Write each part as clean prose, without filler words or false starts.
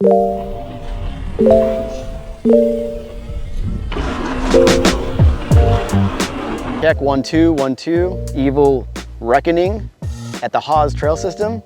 Check 1 2 1 2. Evil Reckoning at the Haas Trail System.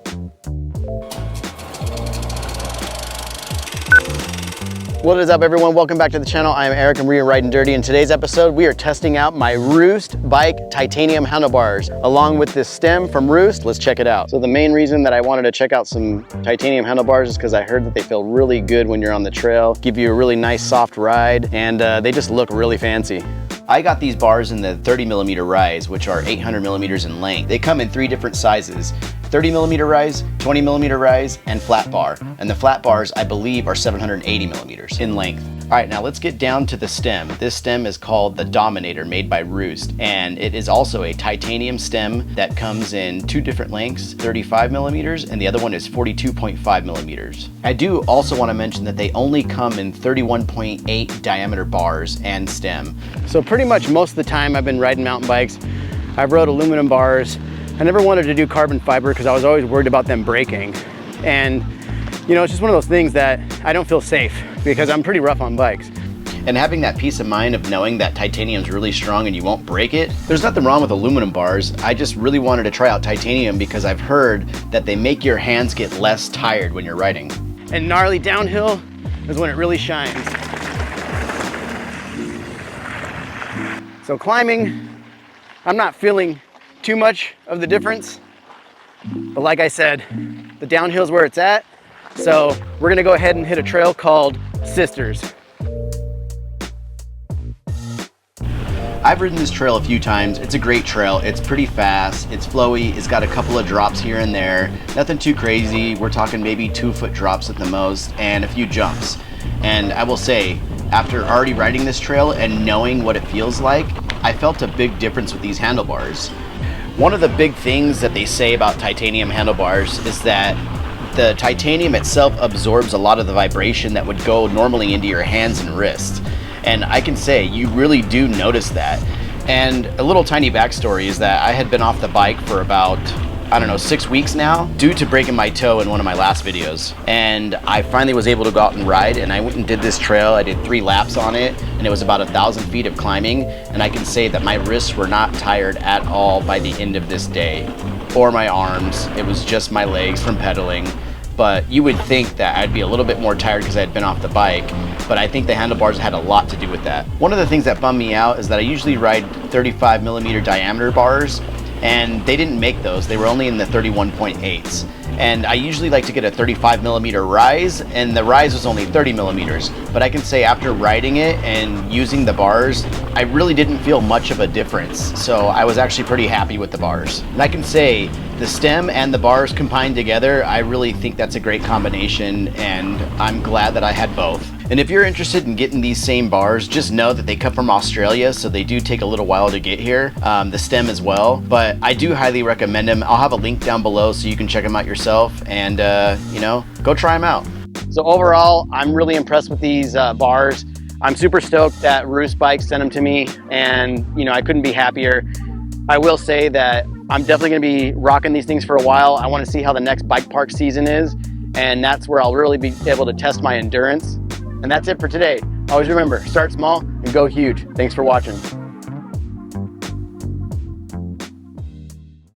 What is up, everyone? Welcome back to the channel. I am Eric and we are riding dirty. In today's episode, we are testing out my Roost bike titanium handlebars along with this stem from Roost. Let's check it out. So the main reason that I wanted to check out some titanium handlebars is because I heard that they feel really good when you're on the trail, give you a really nice soft ride, and they just look really fancy. I got these bars in the 30mm rise, which are 800mm in length. They come in 3 different sizes: 30mm rise, 20mm rise, and flat bar. And the flat bars, I believe, are 780mm in length. All right, now let's get down to the stem. This stem is called the Dominator, made by Roost, and it is also a titanium stem that comes in 2 different lengths, 35mm, and the other one is 42.5mm. I do also want to mention that they only come in 31.8 diameter bars and stem. So pretty much most of the time I've been riding mountain bikes, I've rode aluminum bars. I never wanted to do carbon fiber because I was always worried about them breaking. And you know, it's just one of those things that I don't feel safe because I'm pretty rough on bikes. And having that peace of mind of knowing that titanium is really strong and you won't break it, there's nothing wrong with aluminum bars. I just really wanted to try out titanium because I've heard that they make your hands get less tired when you're riding. And gnarly downhill is when it really shines. So climbing, I'm not feeling too much of the difference, but like I said, the downhill is where it's at. So we're gonna go ahead and hit a trail called Sisters. I've ridden this trail a few times. It's a great trail. It's pretty fast, it's flowy, it's got a couple of drops here and there. Nothing too crazy. We're talking maybe 2-foot drops at the most and a few jumps. And I will say, after already riding this trail and knowing what it feels like, I felt a big difference with these handlebars. One of the big things that they say about titanium handlebars is that the titanium itself absorbs a lot of the vibration that would go normally into your hands and wrists. And I can say you really do notice that. And a little tiny backstory is that I had been off the bike for about, I don't know, 6 weeks now due to breaking my toe in one of my last videos. And I finally was able to go out and ride, and I went and did this trail. I did 3 laps on it, and it was about 1,000 feet of climbing. And I can say that my wrists were not tired at all by the end of this day, or my arms. It was just my legs from pedaling. But you would think that I'd be a little bit more tired because I had been off the bike, but I think the handlebars had a lot to do with that. One of the things that bummed me out is that I usually ride 35mm diameter bars, and they didn't make those. They were only in the 31.8s. And I usually like to get a 35mm rise, and the rise was only 30mm. But I can say after riding it and using the bars, I really didn't feel much of a difference. So I was actually pretty happy with the bars. And I can say the stem and the bars combined together, I really think that's a great combination, and I'm glad that I had both. And if you're interested in getting these same bars, just know that they come from Australia, so they do take a little while to get here, the stem as well. But I do highly recommend them. I'll have a link down below so you can check them out yourself and, you know, go try them out. So overall, I'm really impressed with these bars. I'm super stoked that Roost Bikes sent them to me, and, you know, I couldn't be happier. I will say that I'm definitely gonna be rocking these things for a while. I wanna see how the next bike park season is, and that's where I'll really be able to test my endurance. And that's it for today. Always remember, start small and go huge. Thanks for watching.